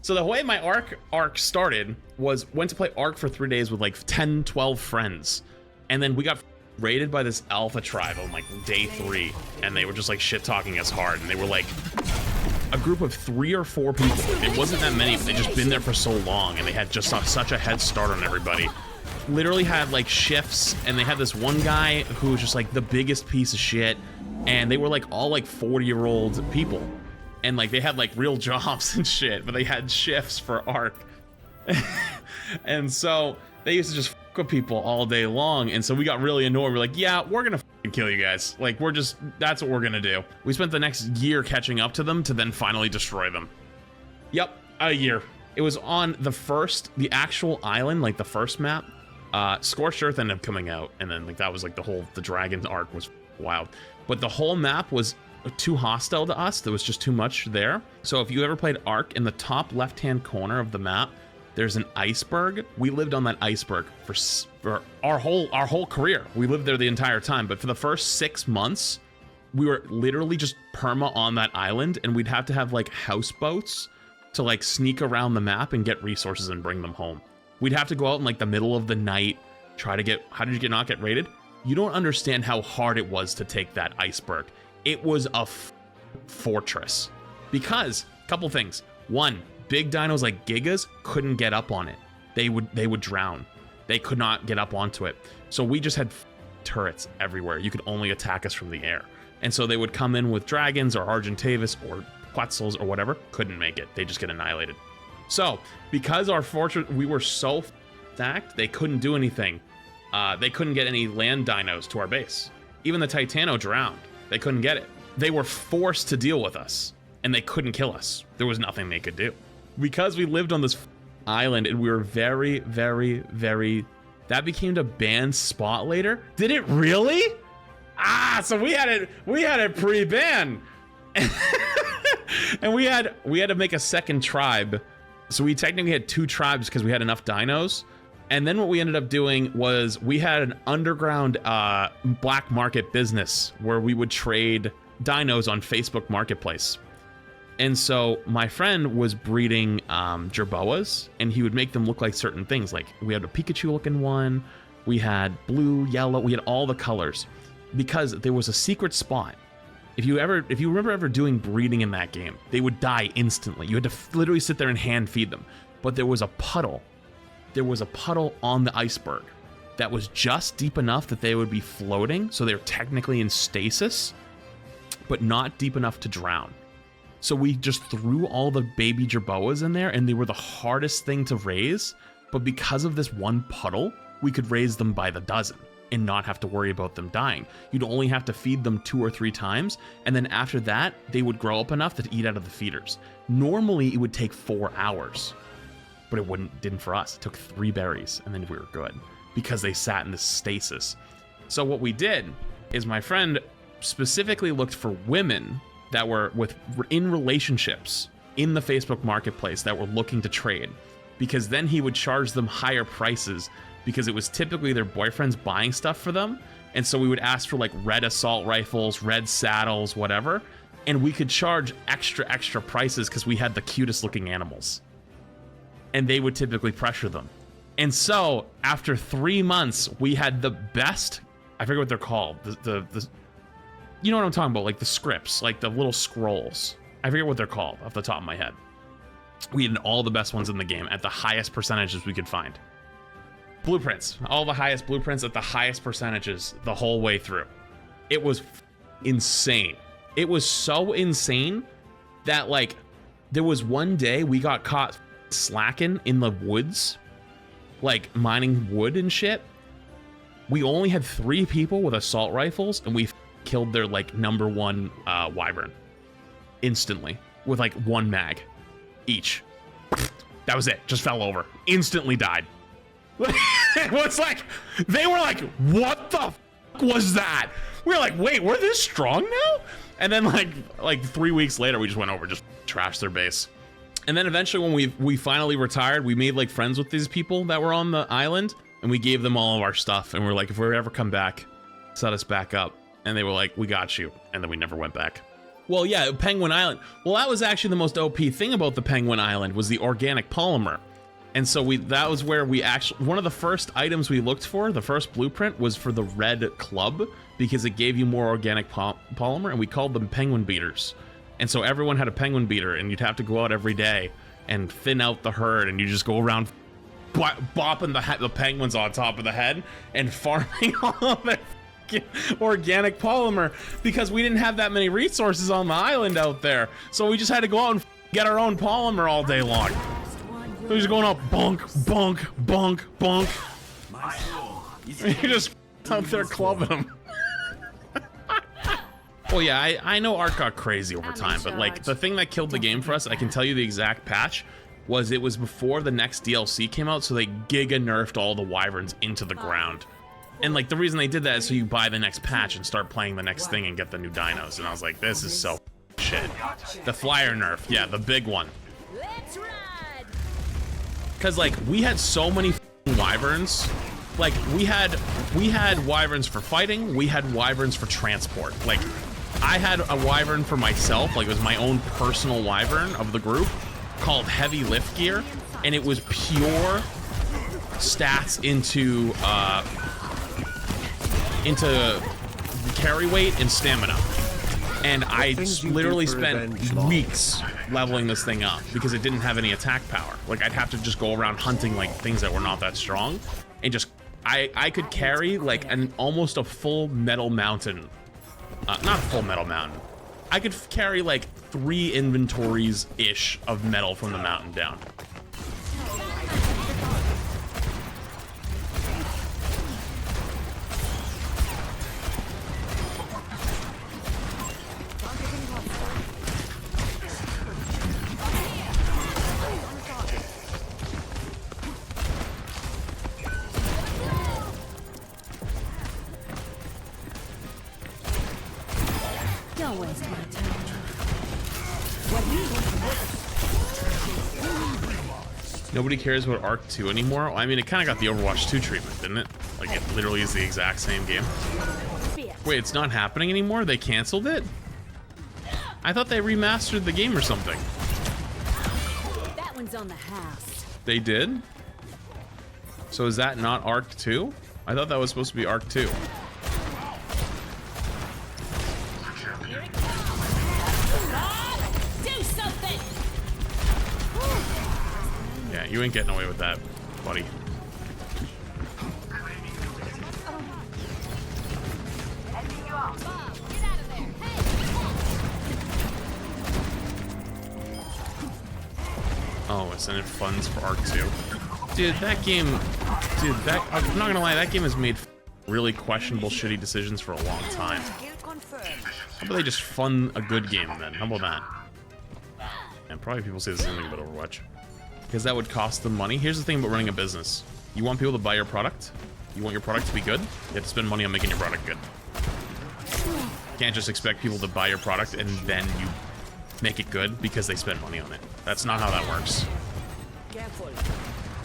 So the way my arc started was went to play Arc for 3 days with like 10, 12 friends. And then we got raided by this alpha tribe on like day 3. And they were just like shit talking us hard. And they were like a group of 3 or 4 people. It wasn't that many, but they'd just been there for so long. And they had just such a head start on everybody. Literally had like shifts. And they had this one guy who was just like the biggest piece of shit. And they were like all like 40-year-old people. And like they had like real jobs and shit, but they had shifts for Arc. And so they used to just fuck with people all day long. And so we got really annoyed. We're like, yeah, we're gonna fucking kill you guys. Like that's what we're gonna do. We spent the next year catching up to them to then finally destroy them. Yep, a year. It was on the actual island, like the first map. Scorched Earth ended up coming out. And then like that was like the dragon arc was wild. But the whole map was too hostile to us. There was just too much there. So if you ever played Arc, in the top left-hand corner of the map, there's an iceberg. We lived on that iceberg for our whole career. We lived there the entire time. But for the first 6 months, we were literally just perma on that island, and we'd have to have like houseboats to like sneak around the map and get resources and bring them home. We'd have to go out in like the middle of the night, try to get. How did you not get raided? You don't understand how hard it was to take that iceberg. It was a fortress. Because, couple things. One, big dinos like Gigas couldn't get up on it. They would drown. They could not get up onto it. So we just had turrets everywhere. You could only attack us from the air. And so they would come in with dragons or Argentavis or Quetzals or whatever. Couldn't make it. They just get annihilated. So, because our fortress, we were so stacked, they couldn't do anything. They couldn't get any land dinos to our base. Even the Titano drowned. They couldn't get it. They were forced to deal with us, and they couldn't kill us. There was nothing they could do. Because we lived on this island, and we were very, very, very... That became a banned spot later. Did it really? Ah, so we had it pre-banned. And we had to make a second tribe. So we technically had 2 tribes because we had enough dinos. And then what we ended up doing was we had an underground black market business where we would trade dinos on Facebook Marketplace. And so my friend was breeding jerboas, and he would make them look like certain things. Like we had a Pikachu looking one, we had blue, yellow, we had all the colors because there was a secret spot. If you remember ever doing breeding in that game, they would die instantly. You had to literally sit there and hand feed them. But there was a puddle. There was a puddle on the iceberg that was just deep enough that they would be floating, so they're technically in stasis, but not deep enough to drown. So we just threw all the baby jerboas in there, and they were the hardest thing to raise, but because of this one puddle, we could raise them by the dozen and not have to worry about them dying. You'd only have to feed them 2 or 3 times, and then after that, they would grow up enough to eat out of the feeders. Normally, it would take 4 hours. But it didn't for us. It took 3 berries, and then we were good because they sat in this stasis. So what we did is my friend specifically looked for women that were in relationships in the Facebook Marketplace that were looking to trade, because then he would charge them higher prices because it was typically their boyfriends buying stuff for them. And so we would ask for like red assault rifles, red saddles, whatever, and we could charge extra prices because we had the cutest looking animals. And they would typically pressure them. And so after 3 months, we had the best, I forget what they're called. The you know what I'm talking about? Like the scripts, like the little scrolls. I forget what they're called off the top of my head. We had all the best ones in the game at the highest percentages we could find. Blueprints, all the highest blueprints at the highest percentages the whole way through. It was insane. It was so insane that like there was one day we got caught slacking in the woods, like mining wood and shit. We only had 3 people with assault rifles, and we killed their like #1 Wyvern instantly with like 1 mag each. That was it. Just fell over. Instantly died. It was like, they were like, what the f was that? We were like, wait, we're this strong now? And then like 3 weeks later, we just went over, just trashed their base. And then eventually when we finally retired, we made like friends with these people that were on the island, and we gave them all of our stuff, and we're like, if we ever come back, set us back up. And they were like, we got you. And then we never went back. Well, yeah, Penguin Island. Well, that was actually the most OP thing about the Penguin Island was the organic polymer. And so that was where we actually, one of the first items we looked for, the first blueprint was for the red club because it gave you more organic polymer, and we called them penguin beaters. And so everyone had a penguin beater, and you'd have to go out every day and thin out the herd, and you just go around bopping the penguins on top of the head and farming all of their organic polymer because we didn't have that many resources on the island out there. So we just had to go out and get our own polymer all day long. So we're just going out bonk, bonk, bonk, bonk. You're just out there clubbing them. Well, yeah, I know Art got crazy over time, but like the thing that killed the game for us, I can tell you the exact patch, was it was before the next DLC came out, so they giga nerfed all the wyverns into the ground. And like the reason they did that is so you buy the next patch and start playing the next thing and get the new dinos. And I was like, this is so shit. The flyer nerf, yeah, the big one. Cause like we had so many wyverns. Like we had wyverns for fighting, we had wyverns for transport. Like I had a wyvern for myself, like it was my own personal wyvern of the group called Heavy Lift Gear, and it was pure stats into carry weight and stamina. And I literally spent weeks leveling this thing up because it didn't have any attack power. Like I'd have to just go around hunting like things that were not that strong, and just I could carry like almost a full metal mountain. Not a full metal mountain. I could carry like 3 inventories ish of metal from the mountain down. Don't waste my time. Nobody cares about Arc 2 anymore. I mean, it kind of got the Overwatch 2 treatment, didn't it? Like, it literally is the exact same game. Wait, it's not happening anymore? They canceled it? I thought they remastered the game or something. That one's on the house. They did? So is that not Arc 2? I thought that was supposed to be Arc 2. Yeah, you ain't getting away with that, buddy. Oh, it's in funds for Arc 2. Dude, that game... Dude, I'm not gonna lie, that game has made really questionable, shitty decisions for a long time. How about they just fund a good game, then? How about that? And probably people say the same thing about Overwatch. Because that would cost them money. Here's the thing about running a business. You want people to buy your product? You want your product to be good? You have to spend money on making your product good. You can't just expect people to buy your product and then you make it good because they spend money on it. That's not how that works.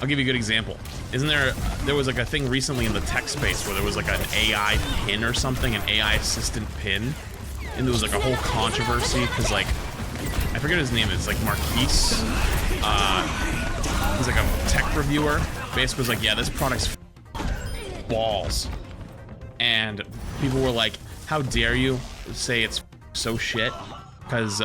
I'll give you a good example. Isn't there was like a thing recently in the tech space where there was like an AI pin or something, an AI assistant pin, and there was like a whole controversy because like, I forget his name, it's like Marquise. He's like a tech reviewer. Basically was like, yeah, this product's balls. And people were like, how dare you say it's so shit? Because,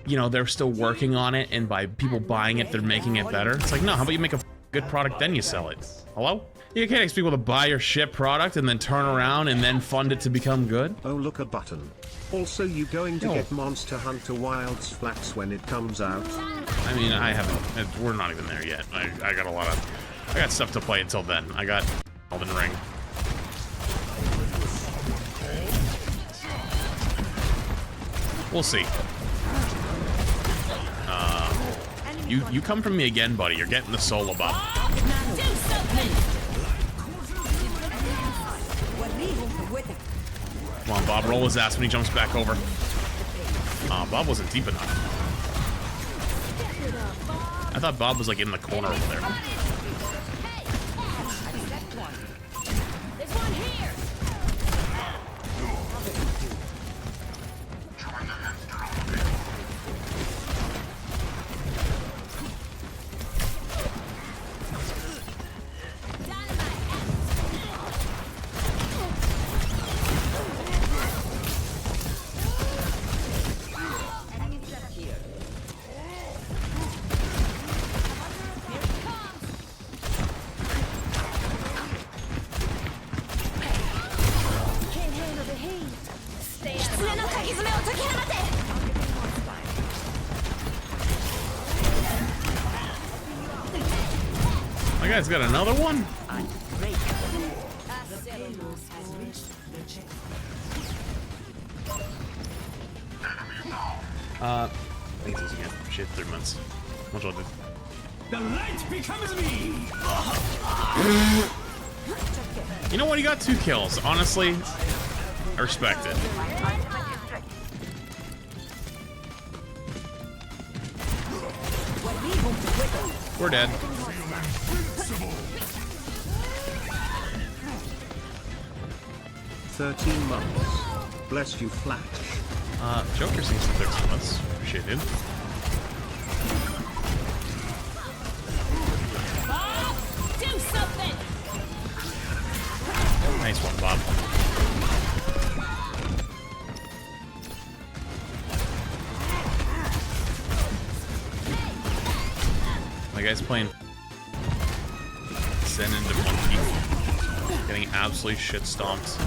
you know, they're still working on it, and by people buying it, they're making it better. It's like, no, how about you make a good product, then you sell it? Hello? You can't expect people to buy your shit product and then turn around and then fund it to become good. Oh, look, a button. Also, you going to get Monster Hunter Wilds Flats when it comes out? I mean, I haven't. We're not even there yet. I got I got stuff to play until then. I got Elden Ring. We'll see. You come from me again, buddy. You're getting the solo buff. Come on, Bob, roll his ass when he jumps back over. Bob wasn't deep enough. I thought Bob was like in the corner over there. guy's got another one? Thanks again. Shit, 3 months. Much older. The light becomes me. You know what? He got 2 kills. Honestly, I respect it. We're dead. $13 months. Bless you, Flash. Joker seems to 13 months. Appreciate it. Do something! Nice one, Bob. My guy's playing Zen into Monkey, getting absolutely shit stomped,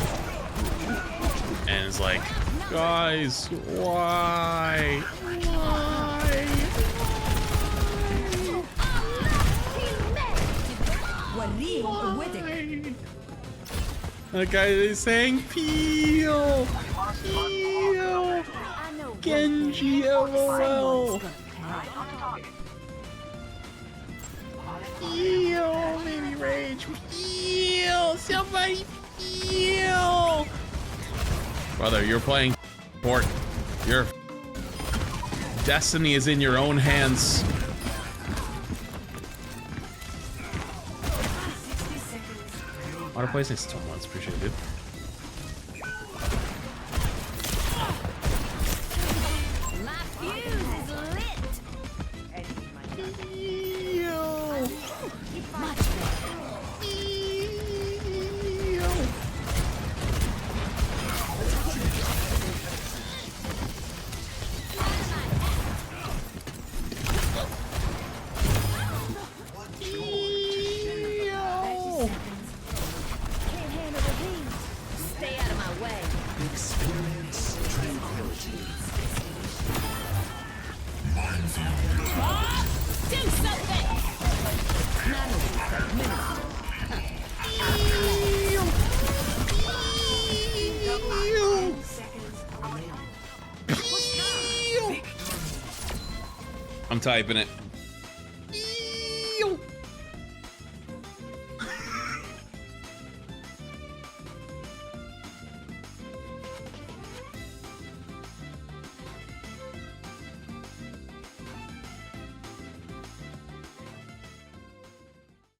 and it's like, guys, why? That guy is saying, peel, Genji, LOL. Heal, maybe rage. Heal, somebody heal. Brother, you're playing Fort. Your destiny is in your own hands. Auto placing still once, appreciate it. My fuse is lit! Much better. Can't handle the heat. Stay out of my way. Experience tranquility. Do something! I'm typing it.